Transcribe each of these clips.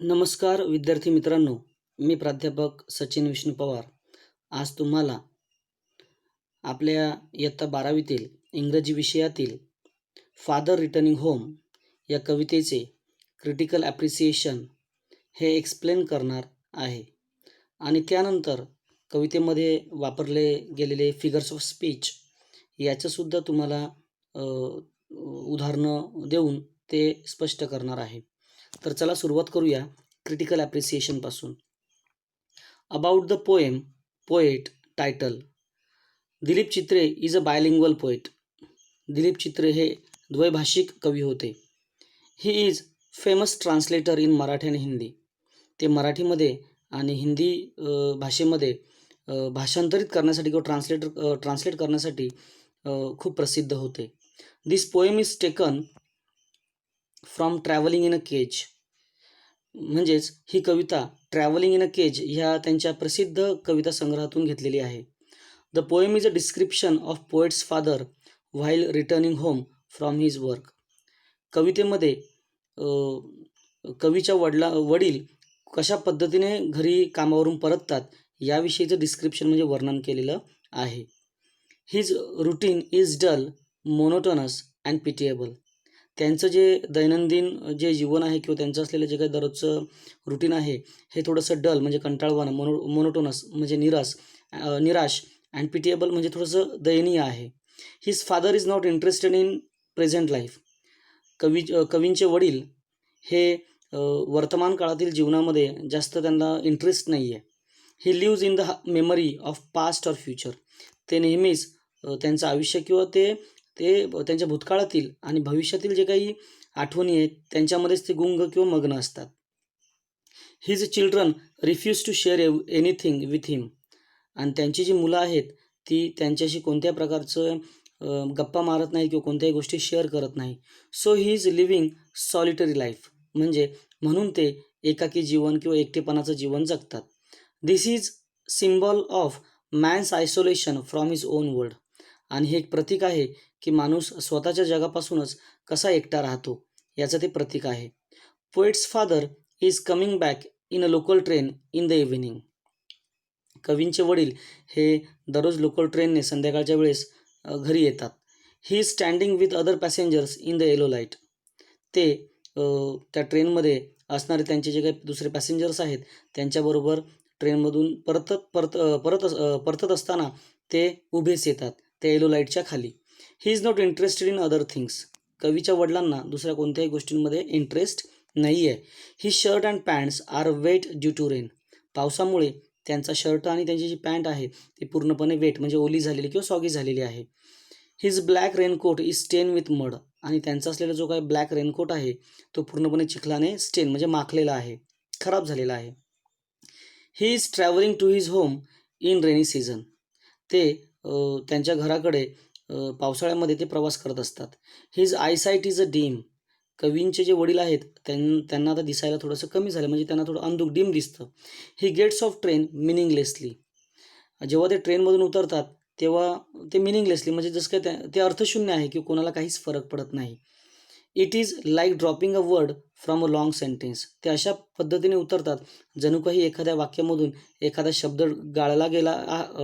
नमस्कार विद्यार्थी मित्रांनो, मी प्राध्यापक सचिन विष्णू पवार. आज तुम्हाला आपल्या इयत्ता 12वीतील इंग्रजी विषयातील फादर रिटर्निंग होम या कवितेचे क्रिटिकल ॲप्रिसिएशन हे एक्सप्लेन करणार आहे. आणि त्यानंतर कवितेमध्ये वापरले गेलेले फिगर्स ऑफ स्पीच याचंसुद्धा तुम्हाला उदाहरणं देऊन ते स्पष्ट करणार आहे. तर चला सुरुवात करूया क्रिटिकल ॲप्रिसिएशनपासून. About the poem poet title. Dilip Chitre is a bilingual poet. Dilip Chitre हे द्वैभाषिक कवी होते. He is famous translator in Marathi आणि हिंदी. ते मराठीमध्ये आणि हिंदी भाषेमध्ये भाषांतरित करण्यासाठी किंवा ट्रान्सलेट करण्यासाठी खूप प्रसिद्ध होते. This poem is taken from travelling in a cage. म्हणजेच ही कविता ट्रॅव्हलिंग इन अ केज ह्या त्यांच्या प्रसिद्ध कविता संग्रहातून घेतलेली आहे. The poem is a description of poet's father while returning home from his work. कवितेमध्ये कवीच्या वडील कशा पद्धतीने घरी कामावरून परततात याविषयीचं डिस्क्रिप्शन म्हणजे वर्णन केलेलं आहे. His routine is dull, monotonous and pitiable. त्यांचं जे दैनंदिन जे जीवन आहे किंवा त्यांचं असलेलं जे काही दररोजचं रुटीन आहे हे थोडंसं डल म्हणजे कंटाळवाणं, मोनोटोनस म्हणजे निराश अँड पिटिएबल म्हणजे थोडंसं दयनीय आहे. His father is not interested in present life. कवींचे वडील हे वर्तमान काळातील जीवनामध्ये जास्त त्यांना इंटरेस्ट नाही आहे. He lives in the memory of past or future. ते नेहमीच त्यांचं आयुष्य किंवा ते त्यांच्या भूतकाळातील आणि भविष्यातील जे काही आठवणी आहेत त्यांच्यामध्येच ते गुंग किंवा मग्न असतात. His children refuse to share anything with him. आणि त्यांची जी मुलं आहेत ती त्यांच्याशी कोणत्या प्रकारचं गप्पा मारत नाही किंवा कोणत्याही गोष्टी शेअर करत नाही. So he is living solitary life. म्हणून ते एकाकी जीवन किंवा एकटेपणाचं जीवन जगतात. This is symbol of man's isolation from his own world. आणि हे एक प्रतीक आहे की माणूस स्वतःच्या जगापासूनच कसा एकटा राहतो याचं ते प्रतीक आहे. Poet's father is coming back in a local train in the evening. कवींचे वडील हे दररोज लोकल ट्रेनने संध्याकाळच्या वेळेस घरी येतात. He is standing with other passengers in the yellow light. ते त्या ट्रेनमध्ये असणारे त्यांचे जे काही दुसरे पॅसेंजर्स आहेत त्यांच्याबरोबर ट्रेनमधून परतत असताना ते उभेच येतात त्या येलो लाईटच्या खाली. He is not interested in other things. कवीच्या वडिलांना दुसऱ्या कोणत्याही गोष्टींमध्ये इंटरेस्ट नाही आहे. His shirt and pants are wet due to rain. पावसामुळे त्यांचा शर्ट आणि त्यांची जी पॅन्ट आहे ती पूर्णपणे वेट म्हणजे ओली झालेली किंवा सॉगी झालेली आहे. हिज ब्लॅक रेनकोट इज स्टेन विथ मड. आणि त्यांचा असलेला जो काही ब्लॅक रेनकोट आहे तो पूर्णपणे चिखलाने स्टेन म्हणजे माखलेला आहे, खराब झालेला आहे. He is travelling to his home in rainy season. ते त्यांच्या घराकडे पावसाळ्यामध्ये ते प्रवास करत असतात. His eyesight is a dim. कवींचे जे वडील आहेत त्यांना आता दिसायला थोडंसं कमी झालं म्हणजे त्यांना थोडं अंधुक डीम दिसतं. He gets off train meaninglessly. जेव्हा ते ट्रेनमधून उतरतात तेव्हा ते मिनिंगलेसली म्हणजे जसं काय ते अर्थशून्य आहे की कोणाला काहीच फरक पडत नाही. It is like dropping a word from a long sentence. ते अशा पद्धतीने उतरतात जणू काही एखाद्या वाक्यामधून एखादा शब्द गाळला गेला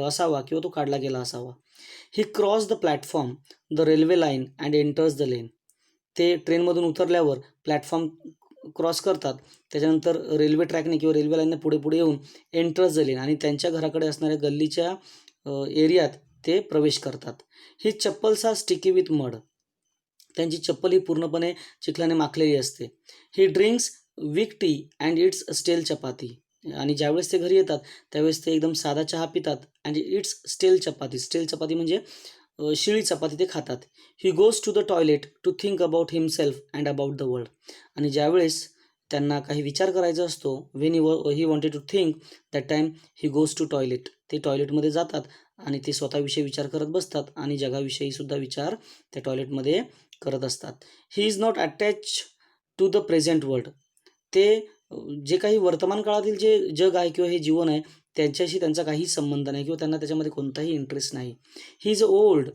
असावा किंवा तो काढला गेला असावा. He cross the platform the railway line and enters the lane. ते ट्रेनमधून उतरल्यावर प्लॅटफॉर्म क्रॉस करतात, त्याच्यानंतर रेल्वे ट्रॅकने किंवा रेल्वे लाईनने पुढे येऊन एंटर्स द लेन आणि त्यांच्या घराकडे असणाऱ्या गल्लीच्या एरियात ते प्रवेश करतात. He chappals are sticky with mud. त्यांची चप्पल ही पूर्णपणे चिखलाने माखलेली असते. He drinks weak tea and eats stale chapati. आणि ज्यावेळेस ते घरी येतात त्यावेळेस ते एकदम साधा चहा पितात अँड इट्स स्टेल चपाती. स्टेल चपाती म्हणजे शिळी चपाती ते खातात. He goes to the toilet to think about himself and about the world. आणि ज्यावेळेस त्यांना काही विचार करायचा असतो when he wanted to think that time he goes to toilet. ते टॉयलेटमध्ये जातात आणि ते स्वतःविषयी विचार करत बसतात आणि जगाविषयीसुद्धा विचार त्या टॉयलेटमध्ये करत असतात. He is not attach to the present world. ते जे काही वर्तमान काळातील जे जग आहे किंवा हे जीवन आहे त्यांच्याशी त्यांचा काहीच संबंध नाही किंवा त्यांना त्याच्यामध्ये कोणताही इंटरेस्ट नाही. He is old.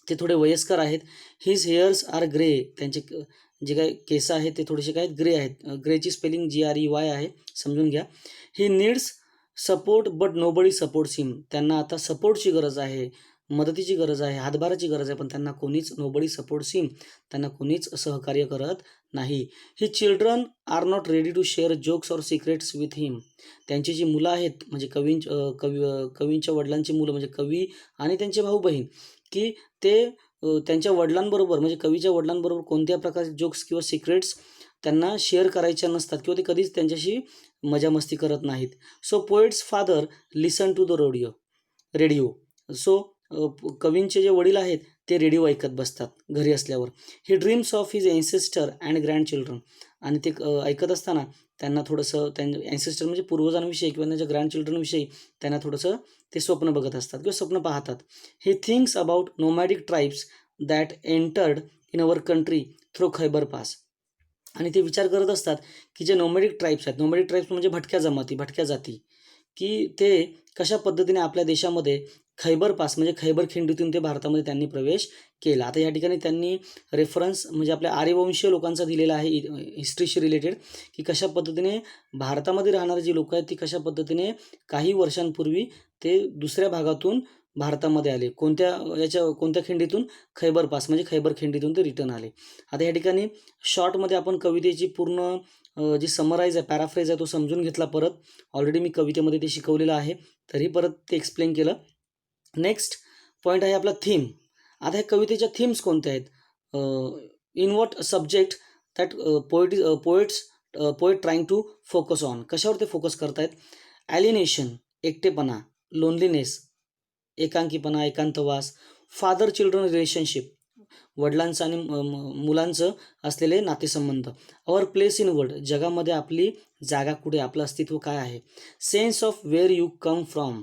ते थोडे वयस्कर आहेत. His hairs are grey. त्यांचे जे काही केस आहेत ते थोडेसे काय ग्रे आहेत. ग्रेची स्पेलिंग GREY आहे, समजून घ्या. He needs support but nobody supports him. त्यांना आता सपोर्टची गरज आहे, मदतीची गरज आहे, हातभाराची गरज आहे, पण त्यांना कोणीच नोबडी सपोर्ट्स हिम, त्यांना कोणीच सहकार्य करत नाही. He children are not ready to share jokes or secrets with him. त्यांची जी मुलं आहेत म्हणजे कवींच्या वडिलांची मुलं म्हणजे कवी आणि त्यांचे भाऊ बहीण, की ते त्यांच्या वडिलांबरोबर म्हणजे कवीच्या वडिलांबरोबर कोणत्या प्रकारचे जोक्स किंवा सिक्रेट्स त्यांना शेअर करायच्या नसतात किंवा ते कधीच त्यांच्याशी मजा मस्ती करत नाहीत. So poet's father listen to the radio. So कवींचे जे वडील आहेत ते रेडिओ ऐकत बसतात घरी असल्यावर. He dreams of his ancestor and grandchildren. आणि ते ऐकत असताना त्यांना थोडंसं त्यांच्या ॲन्सेस्टर म्हणजे पूर्वजांविषयी किंवा त्यांच्या ग्रँडचिल्ड्रनविषयी त्यांना थोडंसं ते स्वप्न बघत असतात किंवा स्वप्न पाहतात. He thinks about nomadic tribes that entered in our country through Khyber pass. आणि ते विचार करत असतात की जे नोमॅडिक ट्राईब्स आहेत, नोमॅडिक ट्राईब्स म्हणजे भटक्या जाती, की ते कशा पद्धतीने आपल्या देशामध्ये खैबर पास म्हणजे खैबर खिंडीतून ते भारतामध्ये त्यांनी प्रवेश केला. आता या ठिकाणी त्यांनी रेफरन्स म्हणजे आपल्या आर्यवंशीय लोकांचा दिलेला आहे हिस्ट्रीशी रिलेटेड, की कशा पद्धतीने भारतामध्ये राहणारी जी लोकं आहेत ती कशा पद्धतीने काही वर्षांपूर्वी ते दुसऱ्या भागातून भारतामध्ये आले. कोणत्या खिंडीतून? खैबर पास म्हणजे खैबर खिंडीतून ते रिटर्न आले. आता या ठिकाणी शॉर्टमध्ये आपण कवितेची पूर्ण जी समराईज आहे, पॅराफ्रेज आहे तो समजून घेतला परत. ऑलरेडी मी कवितेमध्ये ते शिकवलेलं आहे, तरी परत ते एक्सप्लेन केलं. नेक्स्ट पॉईंट आहे आपला थीम. आता ह्या कवितेच्या थीम्स कोणत्या आहेत? In what subject that poet trying to focus on. कशावर ते फोकस करतायत? ॲलिनेशन एकटेपणा, लोनलीनेस एकांकीपणा, एकांतवास, फादर चिल्ड्रन रिलेशनशिप वडिलांचं आणि मुलांचं असलेले नातेसंबंध, अवर प्लेस इन वर्ल्ड जगामध्ये आपली जागा कुठे, आपलं अस्तित्व काय आहे, sense of where you come from.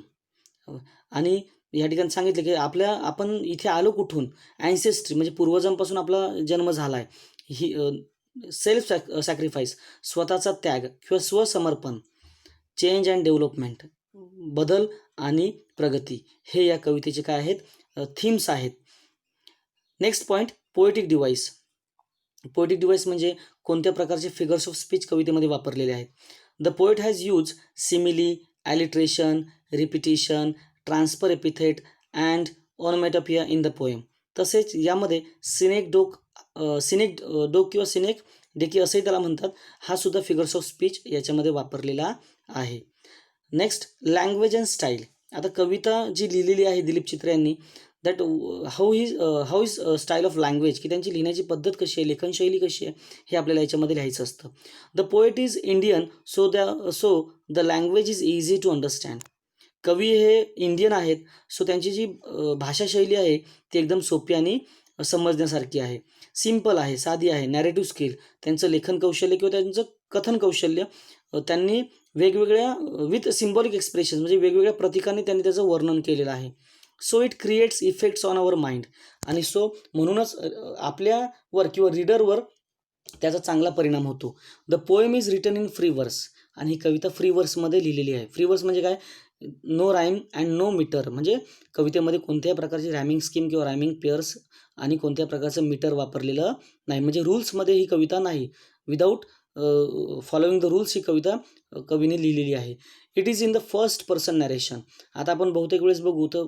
आणि या ठिकाणी सांगितलं की आपण इथे आलो कुठून, ॲन्सेस्ट्री म्हणजे पूर्वजांपासून आपला जन्म झाला आहे. ही सेल्फ सॅक्रिफाईस स्वतःचा त्याग किंवा स्वसमर्पण, चेंज अँड डेव्हलपमेंट बदल आणि प्रगती, हे या कवितेचे काय आहेत? थीम्स आहेत. Next point poetic device. Poetic device म्हणजे कोणत्या प्रकारचे फिगर्स ऑफ स्पीच कवितेमध्ये वापरलेले आहेत. The poet has use simile, alliteration, repetition, transfer epithet and onomatopoeia in the poem. तसेच यामध्ये सिनेक डोक किंवा सिनेक डेकी असंही त्याला म्हणतात, हा सुद्धा फिगर्स ऑफ स्पीच याच्यामध्ये वापरलेला आहे. Next language and style. आता कविता जी लिहिलेली आहे दिलीप चित्रे यांनी, that how is style of language, की त्यांची लिहिण्याची पद्धत कशी आहे, लेखनशैली कशी आहे, हे आपल्याला याच्यामध्ये लिहायचं असतं. The poet is Indian so the language is easy to understand. कवी हे इंडियन आहेत, सो त्यांची जी भाषाशैली आहे ती एकदम सोपी आणि समजण्यासारखी आहे, सिम्पल आहे, साधी आहे. नॅरेटिव्ह स्किल, त्यांचं लेखन कौशल्य किंवा त्यांचं कथन कौशल्य, त्यांनी वेगवेगळ्या विथ सिम्बॉलिक एक्सप्रेशन म्हणजे वेगवेगळ्या प्रतीकांनी त्यांनी त्याचं वर्णन केलेलं आहे. So it creates effects on our mind. आणि सो म्हणूनच आपल्यावर किंवा रीडरवर त्याचा चांगला परिणाम होतो. The poem is written in free वर्स. आणि ही कविता फ्री वर्समध्ये लिहिलेली आहे. फ्री वर्स म्हणजे काय? No rhyme and no metre, म्हणजे कवितेमध्ये कोणत्याही प्रकारची रॅमिंग स्कीम किंवा रॅमिंग पेअर्स आणि कोणत्या प्रकारचं मीटर वापरलेलं नाही, म्हणजे रूल्समध्ये ही कविता नाही. विदाऊट फॉलोइंग द रूल्स ही कविता कवीने लिहिलेली आहे. It is in the first person narration. आता आपण बहुतेक वेळेस बघू तर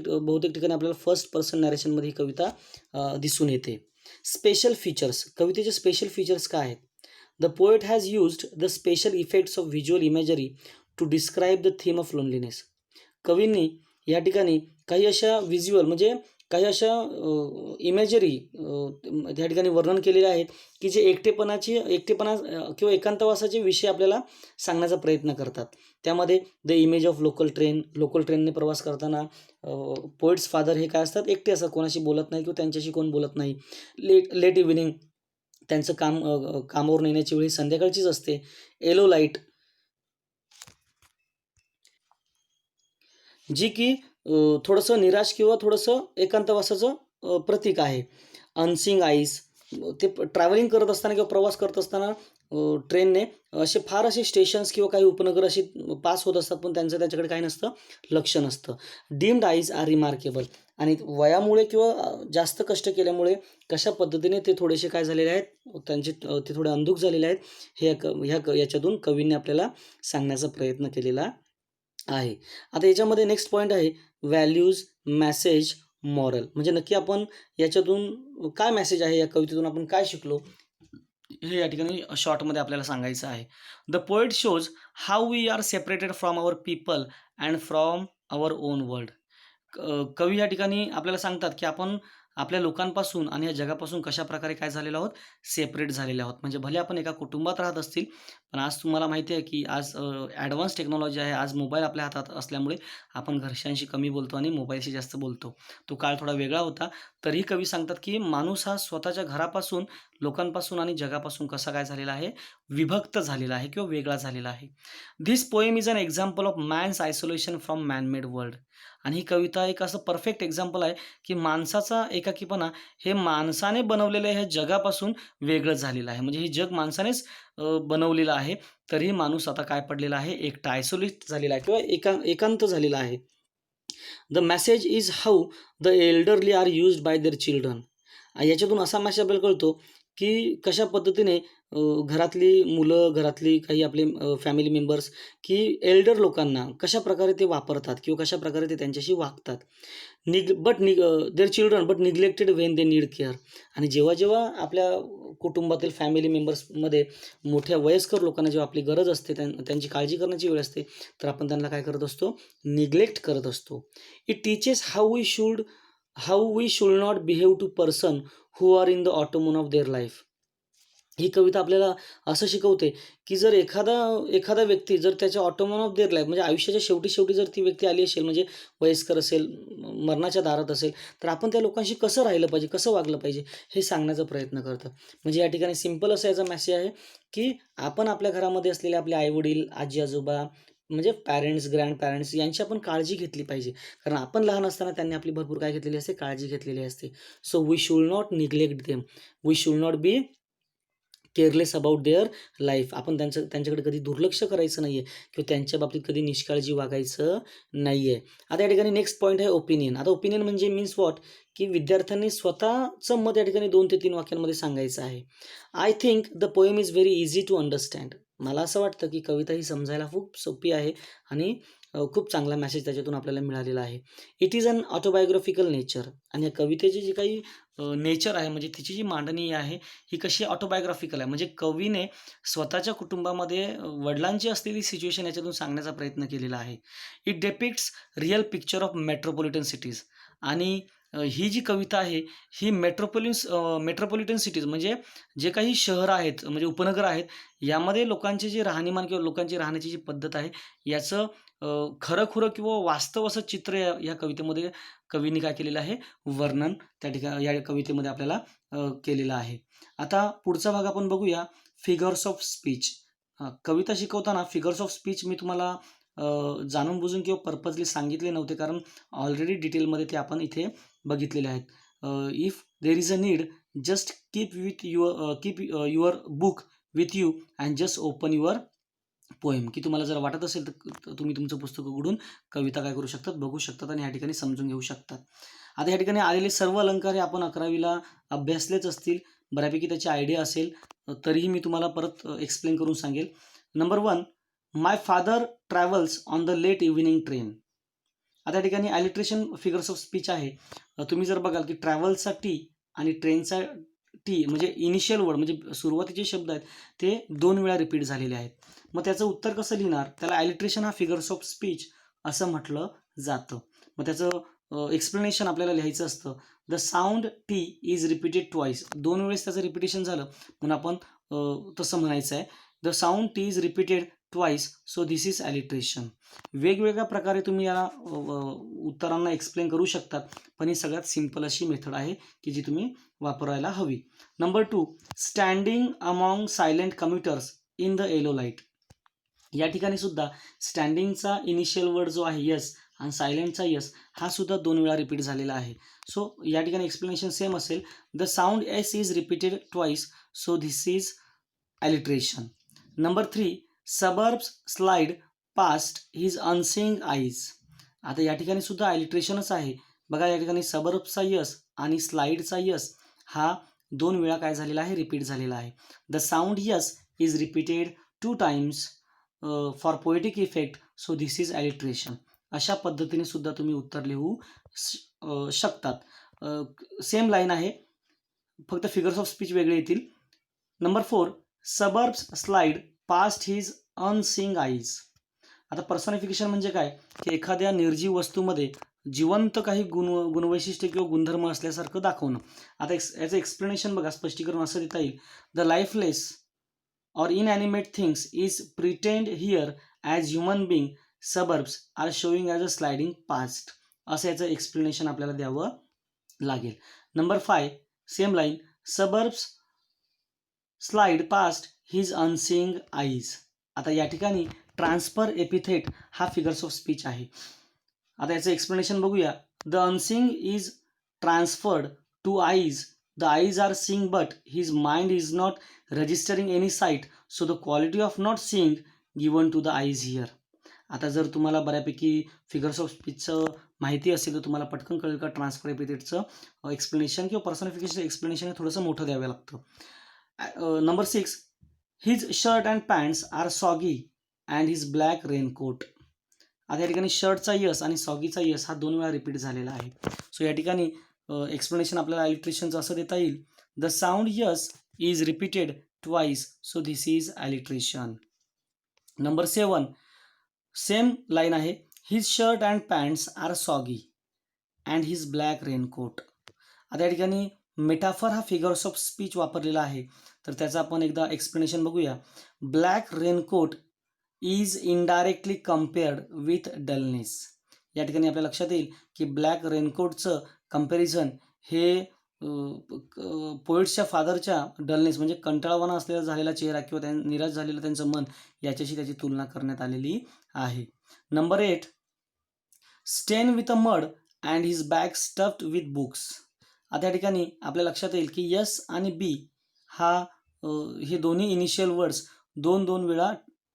बहुतेक ठिकाणी आपल्याला फर्स्ट पर्सन नॅरेशनमध्ये ही कविता दिसून येते. Special features. कवितेचे स्पेशल फीचर्स काय आहेत? The poet has used the special effects of visual imagery to describe the theme of loneliness. कवींनी या ठिकाणी काही अशा व्हिज्युअल म्हणजे काही अशा इमेजरी त्या ठिकाणी वर्णन केलेले आहेत की जे एकटेपणा किंवा एकांतवासाचे विषय आपल्याला सांगण्याचा प्रयत्न करतात. त्यामध्ये द इमेज ऑफ लोकल ट्रेनने प्रवास करताना पोएट्स फादर हे काय असतात? एकटे असतात, कोणाशी बोलत नाही किंवा त्यांच्याशी कोण बोलत नाही. लेट इव्हिनिंग, त्यांचं कामावरून येण्याची वेळी संध्याकाळचीच असते. येलो लाईट, जी की थोडंसं निराश किंवा थोडंसं एकांतवासाचं प्रतीक आहे. अनसिंग आईज, ते ट्रॅव्हलिंग करत असताना किंवा प्रवास करत असताना ट्रेनने फार असे स्टेशन्स किंवा काही उपनगर पास होत असतात, पण त्याच्याकडे काही नसतं, लक्ष नसतं. Dimmed eyes are remarkable. आणि वयामुळे किंवा जास्त कष्ट केल्यामुळे कशा पद्धतीने ते थोडेसे काय झालेले आहेत, ते थोडे अंधुक झालेले आहेत, हे याच्यातून कवींनी आपल्याला सांगण्याचा प्रयत्न केलेला आहे. आता याच्यामध्ये नेक्स्ट पॉइंट आहे व्हॅल्यूज, मेसेज, मॉरल. म्हणजे नक्की आपण याच्यातून काय मेसेज आहे, या कवितेतून आपण काय शिकलो, हे या ठिकाणी शॉर्टमध्ये आपल्याला सांगायचं आहे. The poet shows how we are separated from our people and from our own world. कवी या ठिकाणी आपल्याला सांगतात की आपण आपल्या लोकांपासून आणि या जगापासून कशा प्रकारे काय झालेलो आहोत, सेपरेट झालेले आहोत. म्हणजे भले आपण एका कुटुंबात राहत असतील, पण आज तुम्हाला माहिती आहे की आज ॲडव्हान्स टेक्नॉलॉजी आहे. आज मोबाईल आपल्या हातात असल्यामुळे आपण घरच्यांशी कमी बोलतो आणि मोबाईलशी जास्त बोलतो. तो काळ थोडा वेगळा होता. तरीही कवी सांगतात की माणूस हा स्वतःच्या घरापासून, लोकांपासून आणि जगापासून कसा काय झालेला आहे, विभक्त झालेला आहे किंवा वेगळा झालेला आहे. This poem is an example of man's isolation from man made world. आणि ही कविता एक असं परफेक्ट एक्झाम्पल आहे की माणसाचा एकाकीपणा हे माणसाने बनवलेल्या ह्या जगापासून वेगळं झालेलं आहे. म्हणजे हे जग माणसानेच बनवलेलं आहे. तरीही माणूस आता काय पडलेला आहे, एकटा, आयसोलेट झालेला आहे किंवा एकांत झालेला आहे. The message is how the elderly are used by their children. याच्यातून असा मेसेज आपल्याला कळतो की कशा पद्धतीने घरातली मुलं, घरातली काही आपले फॅमिली मेंबर्स की एल्डर लोकांना कशाप्रकारे ते वापरतात किंवा कशाप्रकारे ते त्यांच्याशी वागतात. Their children but neglected when they need care. आणि जेव्हा आपल्या कुटुंबातील फॅमिली मेंबर्समध्ये मोठ्या वयस्कर लोकांना जेव्हा आपली गरज असते, त्यांची काळजी करण्याची वेळ असते, तर आपण त्यांना काय करत असतो, निग्लेक्ट करत असतो. It teaches how we should not behave to person who are in the autumn of their life. ही कविता आपल्याला असं शिकवते की जर एखादा व्यक्ती जर त्याच्या ऑटोमोन ऑफ देअर लाईफ म्हणजे आयुष्याच्या शेवटी जर ती व्यक्ती आली असेल, म्हणजे वयस्कर असेल, मरणाच्या दारात असेल, तर आपण त्या लोकांशी कसं राहिलं पाहिजे, कसं वागलं पाहिजे, हे सांगण्याचा प्रयत्न करतं. म्हणजे या ठिकाणी सिंपल असा याचा मेसेज आहे की आपण आपल्या घरामध्ये असलेले आपले आईवडील, आजी-आजोबा, म्हणजे पॅरेंट्स, ग्रँड पॅरेंट्स यांची आपण काळजी घेतली पाहिजे. कारण आपण लहान असताना त्यांनी आपली भरपूर काय घेतलेली असते, काळजी घेतलेली असते. So we should not neglect them. We should not be careless about their life. आपण त्यांच्याकडे कधी दुर्लक्ष करायचं नाही आहे किंवा त्यांच्या बाबतीत कधी निष्काळजी वागायचं नाही आहे. आता या ठिकाणी नेक्स्ट पॉईंट आहे ओपिनियन. आता ओपिनियन म्हणजे मीन्स व्हॉट, की विद्यार्थ्यांनी स्वतःचं मत या ठिकाणी 2 ते 3 वाक्यांमध्ये सांगायचं आहे. I think the poem is very easy to understand. मला असं वाटतं की कविता ही समजायला खूप सोपी आहे आणि खूप चांगला मेसेज त्याच्यातून आपल्याला मिळालेला आहे. It is an autobiographical nature. आणि या कवितेची जी काही नेचर आहे, म्हणजे तिची जी मांडणी आहे, ही कशी ऑटोबायोग्राफिकल आहे. म्हणजे कवीने स्वतःच्या कुटुंबामध्ये वडिलांची असलेली सिच्युएशन याच्यातून सांगण्याचा प्रयत्न केलेला आहे. It depicts real picture of metropolitan cities. आणि ही जी कविता आहे ही मेट्रोपॉलिटन सिटीज म्हणजे जे काही शहरं आहेत, म्हणजे उपनगर आहेत, यामध्ये लोकांचे जे राहणीमान किंवा लोकांची राहण्याची जी पद्धत आहे, याचं खरं-खुरं किंवा वास्तव असं चित्र या कवितेमध्ये कवीने काय केलेलं आहे, वर्णन त्या ठिकाणी या कवितेमध्ये आपल्याला केलेलं आहे. आता पुढचा भाग आपण बघूया, फिगर्स ऑफ स्पीच. कविता शिकवताना फिगर्स ऑफ स्पीच मी तुम्हाला जाणून बुजून किंवा पर्पजली सांगितले नव्हते, कारण ऑलरेडी डिटेलमध्ये ते आपण इथे बघितलेले आहेत. If there is a need, just keep your book with you and just open your poem. की तुम्हाला जर वाटत असेल तर तुम्ही तुमचं पुस्तक उघडून कविता काय करू शकतात, बघू शकतात आणि या ठिकाणी समजून घेऊ शकतात. आता या ठिकाणी आलेले सर्व अलंकार हे आपण 11वीला अभ्यासलेच असतील, बऱ्यापैकी त्याची आयडिया असेल, तरीही मी तुम्हाला परत एक्सप्लेन करून सांगेल. Number 1, my father travels on the late evening train. आता या ठिकाणी ॲलिट्रेशन फिगर्स ऑफ स्पीच आहे. तुम्ही जर बघाल की ट्रॅव्हल्सचा टी आणि ट्रेनचा टी म्हणजे इनिशियल वर्ड म्हणजे सुरुवातीचे शब्द आहेत ते 2 वेळा रिपीट झालेले आहेत. मग त्याचं उत्तर कसं लिहिणार, त्याला ॲलिट्रेशन हा फिगर्स ऑफ स्पीच असं म्हटलं जातं. मग त्याचं एक्सप्लेनेशन आपल्याला लिहायचं असतं. The sound T is repeated twice. 2 वेळेस त्याचं रिपिटेशन झालं म्हणून आपण तसं म्हणायचं आहे, the sound T is repeated twice, so this is alliteration. वेगवेगळ्या प्रकारे तुम्ही याला उत्तरांना एक्सप्लेन करू शकतात, पण ही सगळ्यात सिंपल अशी मेथड आहे की जी तुम्ही वापरायला हवी. Number 2, standing among silent commuters in the yellow light. या ठिकाणी सुद्धा स्टँडिंगचा इनिशियल वर्ड जो आहे यस आणि सायलेंटचा यस हा सुद्धा 2 वेळा रिपीट झालेला आहे. सो या ठिकाणी एक्सप्लेनेशन सेम असेल. The sound S is repeated twice, so this is alliteration. Number 3, suburbs slide past his unseeing eyes. आता या ठिकाणी सुद्धा ॲलिट्रेशनच आहे. बघा या ठिकाणी सबर्बचा यस आणि स्लाईडचा यस हा 2 वेळा काय झालेला आहे, रिपीट झालेला आहे. The sound S is repeated 2 times for poetic effect, so this is alliteration. अशा पद्धतीने सुद्धा तुम्ही उत्तर लिहू शकतात. सेम लाईन आहे, फक्त फिगर्स ऑफ स्पीच वेगळे येतील. Number 4, suburbs slide past his unseeing eyes. आता पर्सनिफिकेशन म्हणजे काय, की एखाद्या निर्जीव वस्तूमध्ये जिवंत काही गुणवैशिष्ट्य किंवा गुणधर्म असल्यासारखं दाखवणं. आता याचं एक्सप्लेनेशन बघा, स्पष्टीकरण असं देता येईल. द लाईफलेस और inanimate things is pretend here as human being, suburbs are showing as a sliding past. असं याचं एक्सप्लेनेशन आपल्याला द्यावं लागेल. Number 5, same line, suburbs slide past his unseeing eyes. आता या ठिकाणी ट्रान्सफर एपिथेट हा फिगर्स ऑफ स्पीच आहे. आता याचं एक्सप्लेनेशन बघूया. The unseeing is transferred to eyes. The eyes are seeing but his mind is not registering any sight, so the quality of not seeing given to the eyes here. आता जर तुम्हाला बऱ्यापैकी figures of स्पीचचं माहिती असेल तर तुम्हाला पटकन कळेल का ट्रान्सफर एपिथेटचं एक्सप्लेनेशन किंवा पर्सनिफिकेशन एक्सप्लेनेशन हे थोडंसं मोठं द्यावं लागतं. Number 6, his shirt and pants are soggy and his black raincoat. आता या ठिकाणी शर्टचा यस आणि सॉगीचा यस हा 2 वेळा रिपीट झालेला आहे. सो या ठिकाणी एक्सप्लेनेशन आपल्याला ॲलिट्रेशनचं असं देता येईल. The sound S is repeated twice, so this is alliteration. Number 7, same line आहे. His shirt and pants are soggy and his black raincoat. आता या ठिकाणी मेटाफर हा फिगर्स ऑफ स्पीच वापरलेला आहे, तर त्याचं आपण एकदा एक्सप्लेनेशन बघूया. Black raincoat is indirectly compared with dullness. या ठिकाणी आपल्या लक्षात येईल की ब्लॅक रेनकोटचं कम्पॅरिझन हे पोएट्सच्या फादरच्या डलनेस म्हणजे कंटाळवाणा असलेला झालेला चेहरा किंवा निराश झालेलं त्यांचं मन याच्याशी त्याची तुलना करण्यात आलेली आहे. नंबर 8, स्टेन with a mud and his bag stuffed with books. आता या ठिकाणी आपल्या लक्षात येईल की यस आणि बी हा हे दोन्ही इनिशियल वर्ड्स 2 वेळा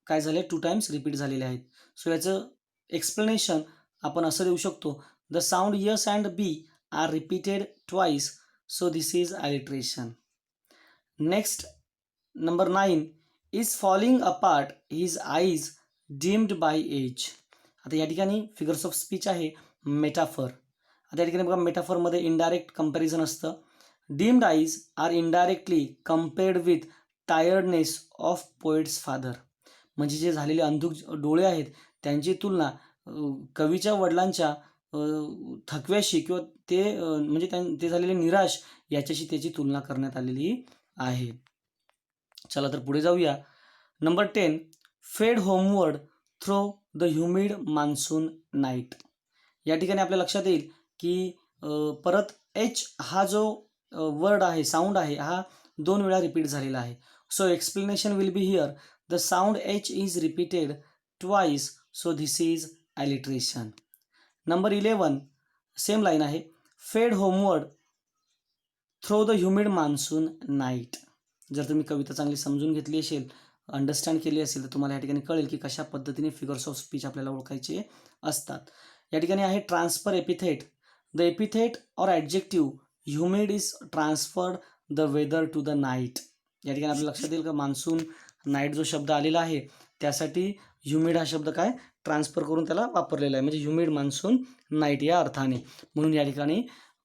काय झाले, 2 टाइम्स रिपीट झालेले आहेत. सो याचं एक्सप्लेनेशन आपण असं देऊ शकतो. The sound S and B are repeated twice, so this is alliteration. Next number 9, is falling apart his eyes dimmed by age. आता या ठिकाणी फिगर्स ऑफ स्पीच आहे, मेटाफर. आता या ठिकाणी बघा मेटाफरमध्ये इनडायरेक्ट कंपॅरिझन असतं. Dimmed eyes are indirectly compared with tiredness of poet's father. म्हणजे जे झालेले अंधुक डोळे आहेत त्यांची तुलना कवीच्या वडिलांच्या थकव्याशी किंवा ते म्हणजे ते झालेले निराश याच्याशी त्याची तुलना करण्यात आलेली आहे. चला तर पुढे जाऊया. Number 10, fade homeward through the humid monsoon night. या ठिकाणी आपल्या लक्षात येईल की परत एच हा जो वर्ड आहे, साऊंड आहे, हा 2 वेळा रिपीट झालेला आहे. So explanation will be here. The sound H is repeated twice, so this is alliteration. Number 11, same line आहे. Fade homeward through the humid monsoon night. जर तुम्ही कविता चांगली समजून घेतली असेल, अंडरस्टँड केली असेल तर तुम्हाला या ठिकाणी कळेल की कशा पद्धतीने फिगर्स ऑफ स्पीच आपल्याला ओळखायचे असतात. या ठिकाणी आहे transfer epithet. The epithet or adjective humid is transferred the weather to the night. या ठिकाणी आपल्या लक्षात येईल का मान्सून नाईट जो शब्द आलेला आहे त्यासाठी ह्युमिड हा शब्द काय ट्रान्सफर करून त्याला वापरलेला आहे, म्हणजे ह्युमिड मान्सून नाईट या अर्थाने. म्हणून या ठिकाणी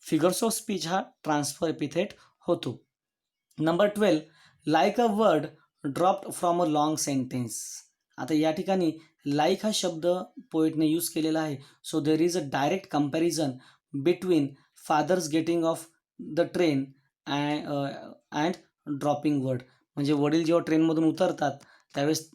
फिगर्स ऑफ स्पीच हा ट्रान्सफर एपिथेट होतो. Number 12, like a word dropped from a long sentence. आता या ठिकाणी लाईक हा शब्द पोएटने यूज केलेला आहे. So there is a direct comparison between father's getting off the train and dropping word. म्हणजे वडील जेव्हा ट्रेनमधून उतरतात त्यावेळेस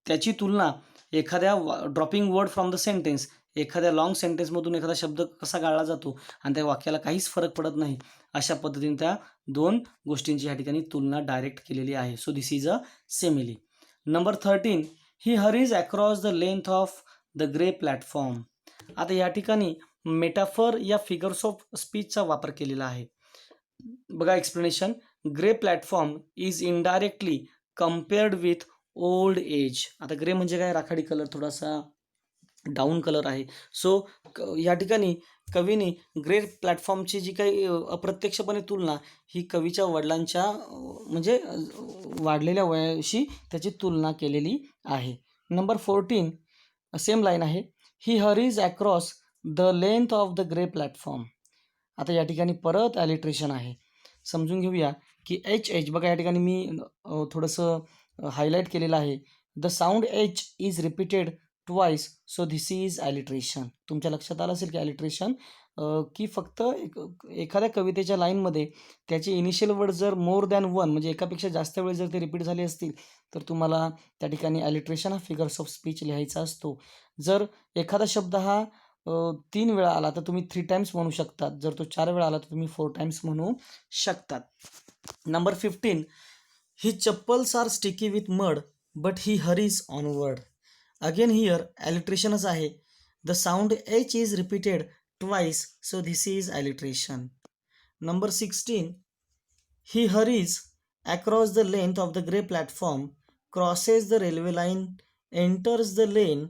त्याची तुलना एखाद्या dropping word from the sentence, एखाद्या लॉंग सेंटेन्समधून एखादा शब्द कसा गाळला जातो आणि त्या वाक्याला काहीच फरक पडत नाही, अशा पद्धतीने त्या 2 गोष्टींची या ठिकाणी तुलना डायरेक्ट केलेली आहे. So this is a simile. Number 13, he hurries across the length of the grey platform. आता या ठिकाणी मेटाफर या फिगर्स ऑफ स्पीचचा वापर केलेला आहे. बघा explanation. Grey platform is indirectly compared with old age. आता ग्रे म्हणजे काय, राखाडी कलर, थोडासा डाऊन कलर आहे. सो या ठिकाणी कवीने ग्रेट प्लॅटफॉर्मची जी काही अप्रत्यक्षपणे तुलना ही कवीच्या वडिलांच्या म्हणजे वाढलेल्या वयाशी त्याची तुलना केलेली आहे. नंबर 14 सेम लाईन आहे. He hurries across the length of the grey platform. आता या ठिकाणी परत ॲलिट्रेशन आहे. समजून घेऊया की एच बघा या ठिकाणी मी थोडंसं हायलाईट केलेलं आहे. The sound H is repeated twice so this is alliteration. तुमच्या लक्षात आलं असेल की ॲलिट्रेशन की फक्त एखाद्या कवितेच्या लाईनमध्ये त्याचे इनिशियल वर्ड जर मोर दॅन वन म्हणजे एकापेक्षा जास्त वेळेस जर ते रिपीट झाले असतील तर तुम्हाला त्या ठिकाणी ॲलिट्रेशन हा फिगर्स ऑफ स्पीच लिहायचा असतो. जर एखादा शब्द हा 3 वेळा आला तर तुम्ही 3 टाइम्स म्हणू शकतात. जर तो 4 वेळा आला तर तुम्ही 4 टाइम्स म्हणू शकतात. Number 15 he chappals are sticky with mud but he hurries onward. Again here ॲलिट्रेशनच आहे. The sound H is repeated twice so this is alliteration. Number 16 he hurries across the length of the grey platform crosses the railway line enters the lane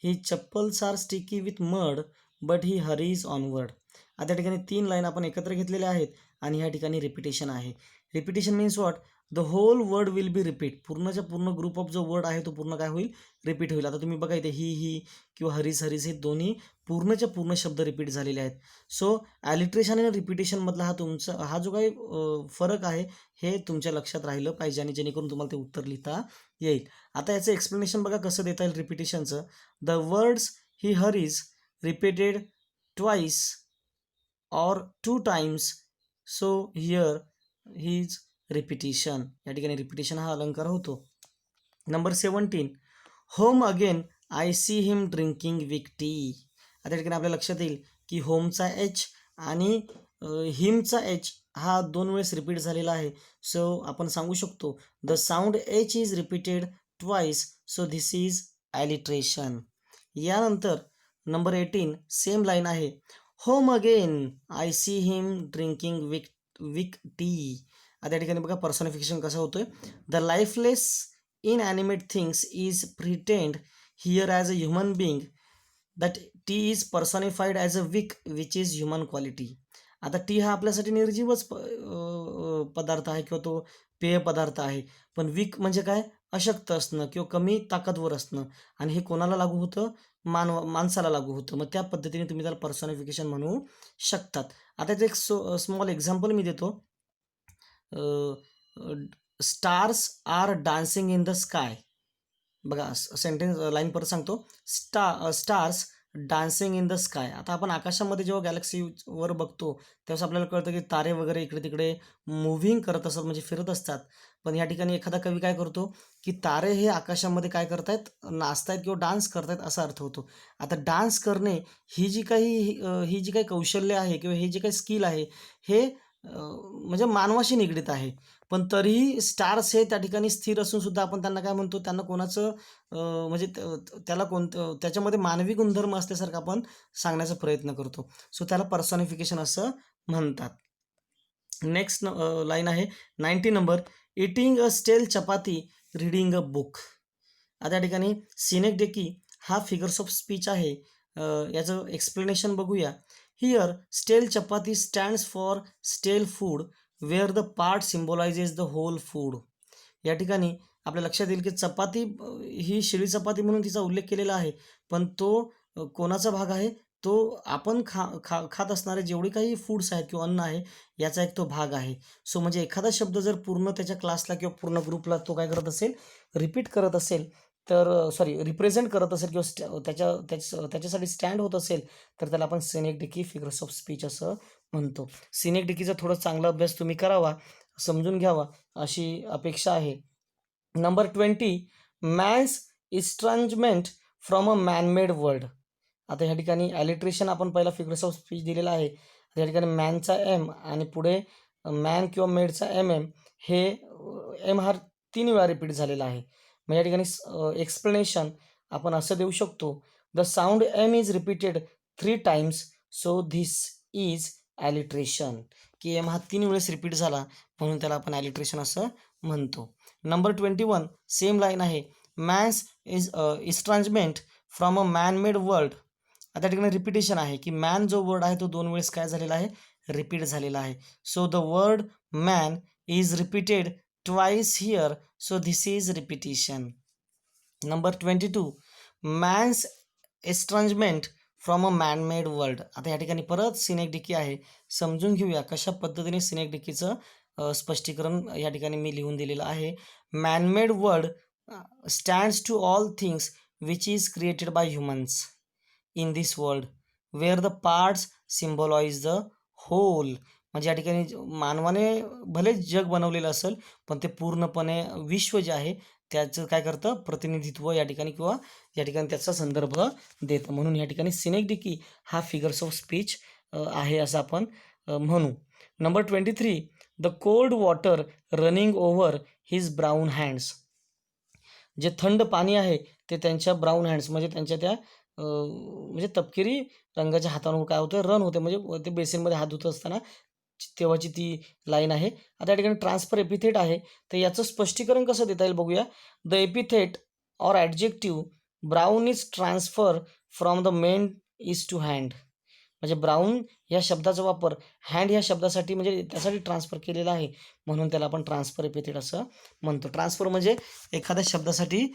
he chappals are sticky with mud but he hurries onward. आता या ठिकाणी 3 line आपण एकत्र घेतलेल्या आहेत आणि ह्या ठिकाणी रिपिटेशन आहे. Repetition means what? The whole word will be repeat. पूर्णच्या पूर्ण ग्रुप ऑफ जो वर्ड आहे तो पूर्ण काय होईल? रिपीट होईल. आता तुम्ही बघा इथे ही किंवा हरीज हे दोन्ही पूर्णच्या पूर्ण शब्द रिपीट झालेले आहेत. सो ॲलिट्रेशन आणि रिपिटेशनमधला हा जो काही फरक आहे हे तुमच्या लक्षात राहिलं पाहिजे आणि जेणेकरून तुम्हाला ते उत्तर लिहिता येईल. आता याचं एक्सप्लेनेशन बघा कसं देता येईल रिपिटेशनचं. The words he hurries repeated twice or 2 times so here his repetition. या ठिकाणी रिपिटेशन हा अलंकार होतो. Number 17 home again I see him drinking weak tea. आता या ठिकाणी आपल्या लक्षात येईल की होमचा एच आणि हिमचा एच हा 2 वेळेस रिपीट झालेला आहे. सो आपण सांगू शकतो the sound H is repeated twice so this is alliteration. यानंतर नंबर 18 सेम लाईन आहे. Home again I see him drinking weak tea. आता या ठिकाणी बघा पर्सनिफिकेशन कसं होतोय. The lifeless inanimate things is pretend here as a human being that tea is personified as a weak which is human quality. आता tea हा आपल्यासाठी निर्जीवच पदार्थ आहे किंवा तो पेय पदार्थ आहे. पण विक म्हणजे काय? अशक्त असणं किंवा कमी ताकदवर असणं आणि हे कोणाला लागू होतं? माणसाला लागू होतं. मग त्या पद्धतीने तुम्ही त्याला पर्सॉनिफिकेशन म्हणू शकतात. आता एक स्मॉल एक्झाम्पल मी देतो. Stars are dancing in the sky. बघा सेंटेन्स लाईन परत सांगतो. Stars dancing in the sky. आता आपण आकाशामध्ये जेव्हा गॅलेक्सीवर बघतो तेव्हा आपल्याला कळतं की तारे वगैरे इकडे तिकडे मुव्हिंग करत असतात म्हणजे फिरत असतात. पण या ठिकाणी एखादा कवी काय करतो की तारे हे आकाशामध्ये काय करतायत? नाचतायत किंवा डान्स करतायत असा अर्थ होतो. आता डान्स करणे ही जी काही कौशल्य आहे किंवा हे जे काही स्किल आहे हे म्हणजे मानवाशी निगडीत आहे. पण तरीही स्टार्स हे त्या ठिकाणी स्थिर असून सुद्धा आपण त्यांना काय म्हणतो? त्यांना कोणाचं म्हणजे त्याला त्याच्यामध्ये मानवी गुणधर्म असल्यासारखं आपण सांगण्याचा प्रयत्न करतो. सो त्याला पर्सॉनिफिकेशन असं म्हणतात. नेक्स्ट लाईन आहे 19 नंबर. इटिंग अ स्टेल चपाती रीडिंग अ बुक. आता या ठिकाणी सिनेक्डेकी हा फिगर्स ऑफ स्पीच आहे. याचं एक्सप्लेनेशन बघूया. Here stale chapati stands for stale food where the part symbolises the whole food. या ठिकाणी आपल्या लक्षात येईल की चपाती ही शिळी चपाती म्हणून तिचा उल्लेख केलेला आहे. पण तो कोणाचा भाग आहे? तो आपण खात असणारे जेवढे काही फूड्स आहेत किंवा अन्न आहे याचा एक तो भाग आहे. सो म्हणजे एखादा शब्द जर पूर्ण त्याच्या क्लासला किंवा पूर्ण ग्रुपला तो काय करत असेल? रिपीट करत असेल तर रिप्रेझेंट करत असेल किंवा त्याच्यासाठी स्टँड होत असेल तर त्याला आपण सिनेक्डेकी फिगर्स ऑफ स्पीच असं म्हणतो. सिनेक्डेकीचा थोडा चांगला अभ्यास तुम्ही करावा, समजून घ्यावा अशी अपेक्षा आहे. Number 20 man's estrangement from a manmade world. आता ह्या ठिकाणी ॲलिट्रेशन आपण पहिला फिगर्स ऑफ स्पीच दिलेला आहे. या ठिकाणी मॅनचा एम आणि पुढे मॅन किंवा मेडचा एम हे एम हा 3 वेळा रिपीट झालेला आहे. मग या ठिकाणी एक्सप्लेनेशन आपण असं देऊ शकतो. The sound M is repeated 3 times so this is alliteration. की एम हा 3 वेळेस रिपीट झाला म्हणून त्याला आपण ॲलिट्रेशन असं म्हणतो. नंबर 21 सेम लाईन आहे. Man's is estrangement from a man made world. आता ठिकाणी रिपिटेशन आहे की मॅन जो वर्ड आहे तो 2 वेळेस काय झालेला आहे, रिपीट झालेला आहे. So the word man is repeated twice here, so this is repetition. Number 22, man's estrangement from a man made world. आता या ठिकाणी परत सिनेक्डिकी आहे. समजून घेऊया कशा पद्धतीने सिनेक्डिकीचं स्पष्टीकरण या ठिकाणी मी लिहून दिलेलं आहे. Manmade world stands to all things which is created by humans in this world where the parts symbolise the whole. म्हणजे या ठिकाणी मानवाने भले जग बनवलेलं असेल पण ते पूर्णपणे विश्व जे आहे त्याचं काय करतं, प्रतिनिधित्व या ठिकाणी किंवा या ठिकाणी त्याचा संदर्भ देतं. म्हणून या ठिकाणी सिनेक्डिकी हा फिगर्स ऑफ स्पीच आहे असं आपण म्हणू. Number 23, the cold water running over his brown hands. जे थंड पाणी आहे ते त्यांच्या ब्राऊन हँड्स म्हणजे त्यांच्या त्या म्हणजे तपकिरी रंगाच्या हातांवर काय होतं, रन होते. म्हणजे ते बेसिनमध्ये हात धुत असताना तेव्हाची ती लाईन आहे. आता या ठिकाणी ट्रान्सफर एपिथेट आहे, तर याचं स्पष्टीकरण कसं देता येईल बघूया. The epithet or adjective brown is transfer from the main is to hand. म्हणजे ब्राऊन या शब्दाचा वापर हँड ह्या शब्दासाठी म्हणजे त्यासाठी ट्रान्सफर केलेला आहे, म्हणून त्याला आपण ट्रान्सफर एपिथेट असं म्हणतो. ट्रान्सफर म्हणजे एखाद्या शब्दासाठी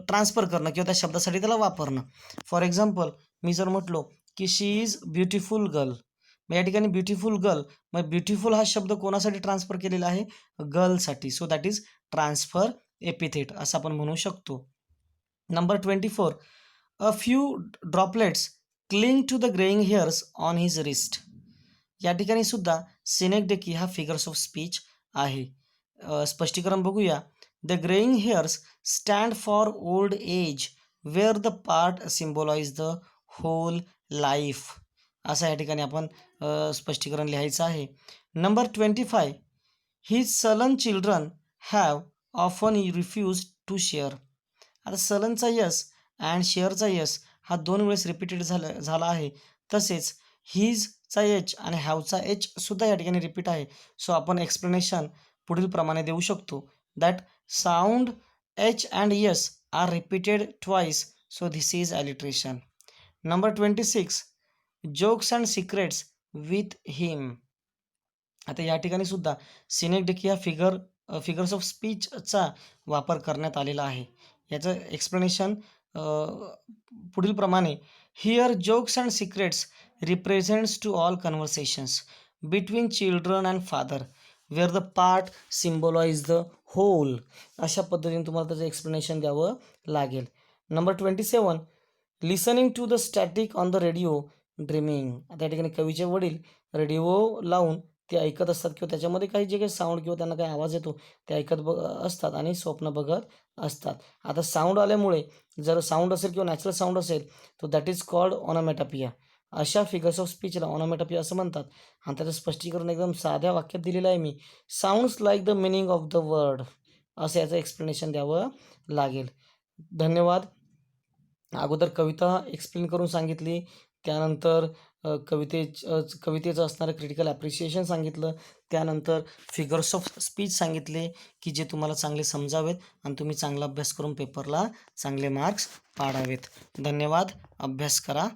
ट्रान्सफर करणं किंवा त्या शब्दासाठी त्याला वापरणं. फॉर एक्झाम्पल मी जर म्हटलो की शी इज ब्युटिफुल गर्ल, मग या ठिकाणी ब्युटिफुल गर्ल, मग ब्युटिफुल हा शब्द कोणासाठी ट्रान्सफर केलेला आहे, गर्लसाठी. So that is transfer epithet असं आपण म्हणू शकतो. Number 24, a few droplets cling to the greying hairs on his wrist. या ठिकाणी सुद्धा सिनेक्डिकी हा फिगर्स ऑफ स्पीच आहे. स्पष्टीकरण बघूया. The greying hairs stand for old age where the part symbolise the whole life. असं या ठिकाणी आपण स्पष्टीकरण लिहायचं आहे. Number 25, his sullen children have often refuse to share. आता सलनचा यस अँड शेअरचा यस हा 2 वेळेस रिपीटेड झाला आहे. तसेच हिजचा एच आणि हॅवचा एच सुद्धा या ठिकाणी रिपीट आहे. सो आपण एक्सप्लेनेशन पुढील प्रमाणे देऊ शकतो. That sound H and S are repeated twice, so this is alliteration. Number 26, jokes and secrets with him. आता या ठिकाणी सुद्धा सिनेक्डिकी हा फिगर्स ऑफ स्पीचचा वापर करण्यात आलेला आहे. याचं एक्सप्लेनेशन पुढील प्रमाणे. Here jokes and secrets represents to all conversations between children and father where the part symbolise the whole. अशा पद्धतीने तुम्हाला त्याचं एक्सप्लेनेशन द्यावं लागेल. Number 27, listening to the static on the radio dreaming. आता या ठिकाणी कवीचे वडील रेडिओ लावून ते ऐकत असतात किंवा त्याच्यामध्ये काही जे काही साऊंड किंवा त्यांना काही आवाज येतो ते ऐकत असतात आणि स्वप्न बघत असतात. आता साऊंड आल्यामुळे जर साऊंड असेल किंवा नॅचरल साऊंड असेल तर दॅट इज कॉल्ड ऑनोमॅटोपिया. अशा फिगर्स ऑफ स्पीचला ऑनोमॅटोपिया असं म्हणतात. आणि त्याचं स्पष्टीकरण एकदम साध्या वाक्यात दिलेलं आहे मी. Sounds like the meaning of the word, असं याचं एक्सप्लेनेशन द्यावं लागेल. धन्यवाद. अगोदर कविता एक्सप्लेन करून सांगितली, त्यानंतर कवितेचं असणारं क्रिटिकल ॲप्रिशिएशन सांगितलं, त्यानंतर फिगर्स ऑफ स्पीच सांगितले की जे तुम्हाला चांगले समजावेत आणि तुम्ही चांगला अभ्यास करून पेपरला चांगले मार्क्स पाडावेत. धन्यवाद. अभ्यास करा.